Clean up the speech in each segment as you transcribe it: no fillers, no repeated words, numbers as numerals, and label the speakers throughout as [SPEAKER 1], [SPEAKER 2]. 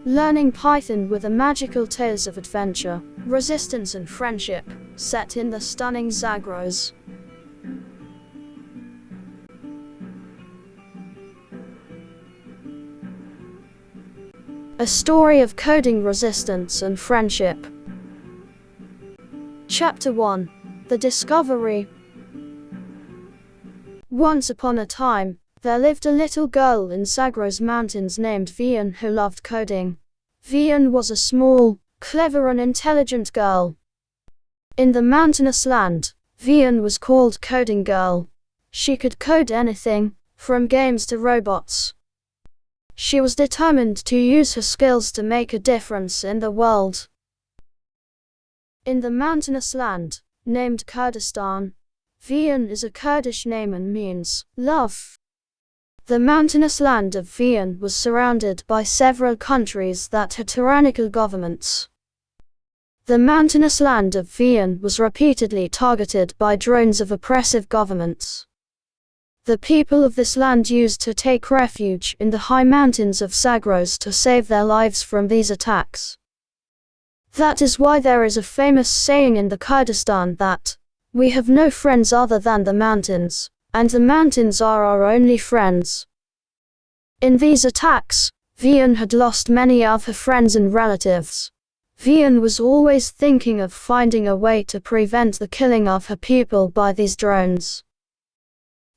[SPEAKER 1] Learning Python with a magical tales of adventure, resistance and friendship, set in the stunning Zagros. A story of coding resistance and friendship. Chapter 1. The Discovery. Once upon a time, there lived a little girl in Zagros mountains named Vian who loved coding. Vian was a small, clever and intelligent girl. In the mountainous land, Vian was called Coding Girl. She could code anything, from games to robots. She was determined to use her skills to make a difference in the world. In the mountainous land, named Kurdistan, Vian is a Kurdish name and means love. The mountainous land of Vian was surrounded by several countries that had tyrannical governments. The mountainous land of Vian was repeatedly targeted by drones of oppressive governments. The people of this land used to take refuge in the high mountains of Zagros to save their lives from these attacks. That is why there is a famous saying in the Kurdistan that, "We have no friends other than the mountains, and the mountains are our only friends." In these attacks, Vian had lost many of her friends and relatives. Vian was always thinking of finding a way to prevent the killing of her people by these drones.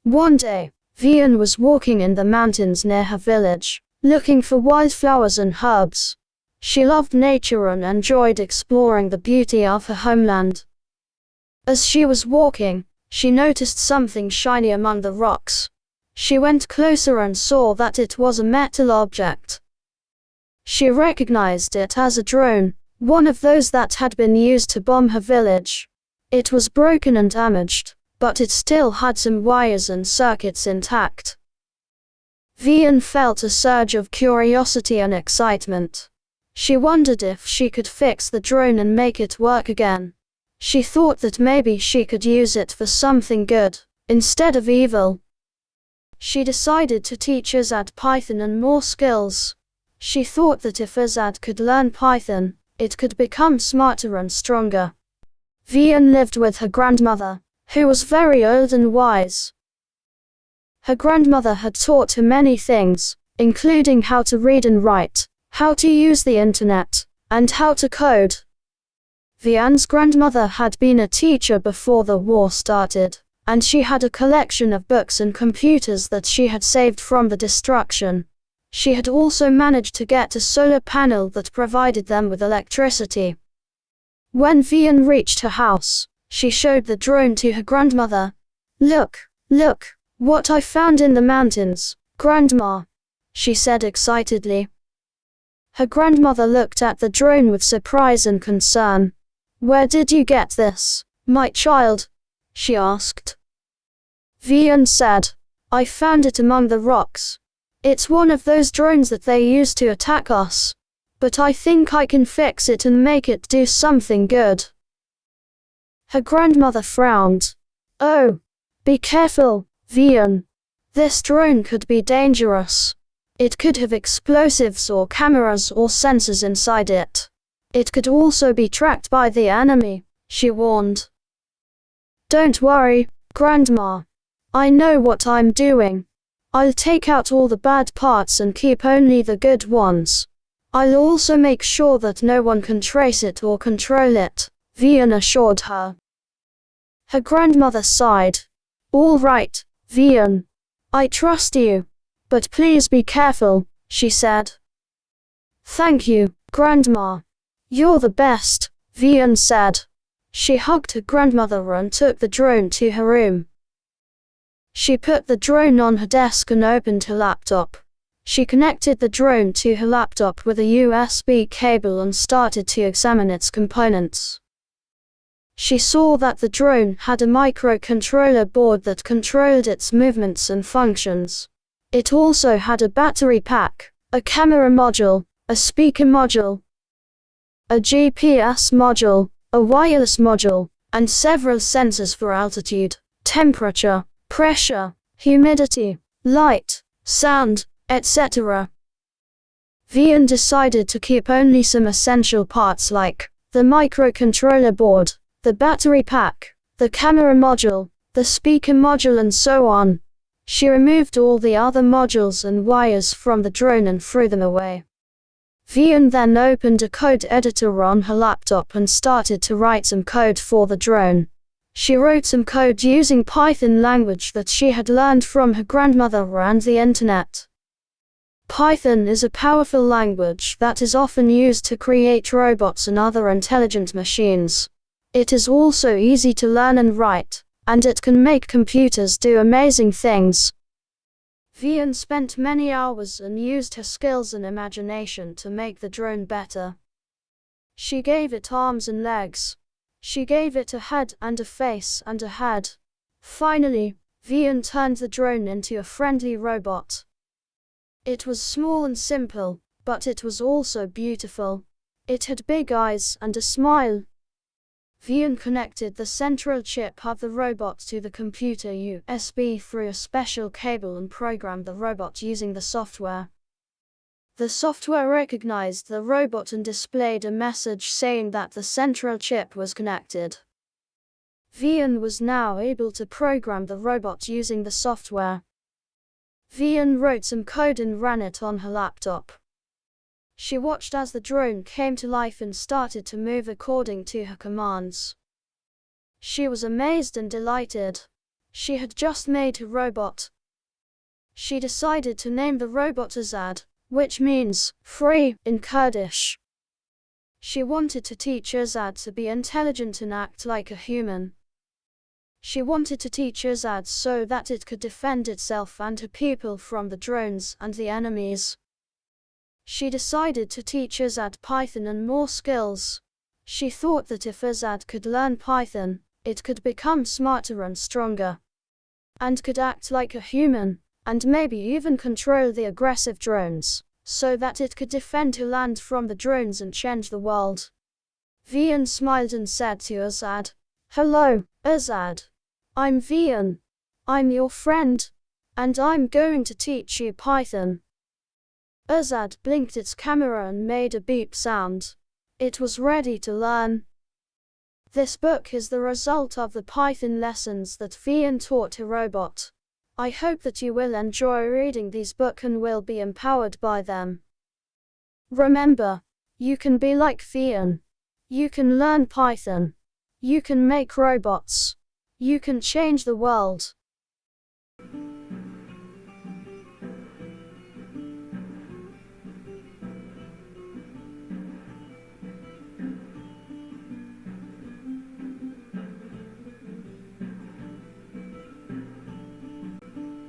[SPEAKER 1] One day, Vian was walking in the mountains near her village, looking for wildflowers and herbs. She loved nature and enjoyed exploring the beauty of her homeland. As she was walking, she noticed something shiny among the rocks. She went closer and saw that it was a metal object. She recognized it as a drone, one of those that had been used to bomb her village. It was broken and damaged, but it still had some wires and circuits intact. Vian felt a surge of curiosity and excitement. She wondered if she could fix the drone and make it work again. She thought that maybe she could use it for something good, instead of evil. She decided to teach Azad Python and more skills. She thought that if Azad could learn Python, it could become smarter and stronger. Vian lived with her grandmother, who was very old and wise. Her grandmother had taught her many things, including how to read and write, how to use the internet, and how to code. Vian's grandmother had been a teacher before the war started, and she had a collection of books and computers that she had saved from the destruction. She had also managed to get a solar panel that provided them with electricity. When Vian reached her house, she showed the drone to her grandmother. Look, what I found in the mountains, Grandma," she said excitedly. Her grandmother looked at the drone with surprise and concern. "Where did you get this, my child?" she asked. Vian said, "I found it among the rocks. It's one of those drones that they use to attack us. But I think I can fix it and make it do something good." Her grandmother frowned. "Oh, be careful, Vian. This drone could be dangerous. It could have explosives or cameras or sensors inside it. It could also be tracked by the enemy," she warned. "Don't worry, Grandma. I know what I'm doing. I'll take out all the bad parts and keep only the good ones. I'll also make sure that no one can trace it or control it," Vian assured her. Her grandmother sighed. "All right, Vian. I trust you. But please be careful," she said. "Thank you, Grandma. You're the best," Vian said. She hugged her grandmother and took the drone to her room. She put the drone on her desk and opened her laptop. She connected the drone to her laptop with a USB cable and started to examine its components. She saw that the drone had a microcontroller board that controlled its movements and functions. It also had a battery pack, a camera module, a speaker module, a GPS module, a wireless module, and several sensors for altitude, temperature, pressure, humidity, light, sound, etc. Vian decided to keep only some essential parts like the microcontroller board, the battery pack, the camera module, the speaker module and so on. She removed all the other modules and wires from the drone and threw them away. Vian then opened a code editor on her laptop and started to write some code for the drone. She wrote some code using Python language that she had learned from her grandmother and the internet. Python is a powerful language that is often used to create robots and other intelligent machines. It is also easy to learn and write, and it can make computers do amazing things. Vian spent many hours and used her skills and imagination to make the drone better. She gave it arms and legs. She gave it a head and a face and a head. Finally, Vian turned the drone into a friendly robot. It was small and simple, but it was also beautiful. It had big eyes and a smile. Vian connected the central chip of the robot to the computer USB through a special cable and programmed the robot using the software. The software recognized the robot and displayed a message saying that the central chip was connected. Vian was now able to program the robot using the software. Vian wrote some code and ran it on her laptop. She watched as the drone came to life and started to move according to her commands. She was amazed and delighted. She had just made her robot. She decided to name the robot Azad, which means free in Kurdish. She wanted to teach Azad to be intelligent and act like a human. She wanted to teach Azad so that it could defend itself and her people from the drones and the enemies. She decided to teach Azad Python and more skills. She thought that if Azad could learn Python, it could become smarter and stronger, and could act like a human, and maybe even control the aggressive drones, so that it could defend her land from the drones and change the world. Vian smiled and said to Azad, "Hello, Azad. I'm Vian. I'm your friend, and I'm going to teach you Python." Azad blinked its camera and made a beep sound. It was ready to learn. This book is the result of the Python lessons that Vian taught her robot. I hope that you will enjoy reading these books and will be empowered by them. Remember, you can be like Vian. You can learn Python. You can make robots. You can change the world.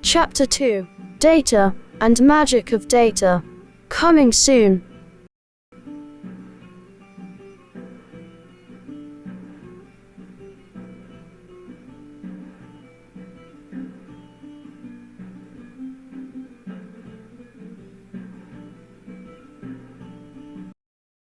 [SPEAKER 1] Chapter 2: Data and Magic of Data. Coming soon.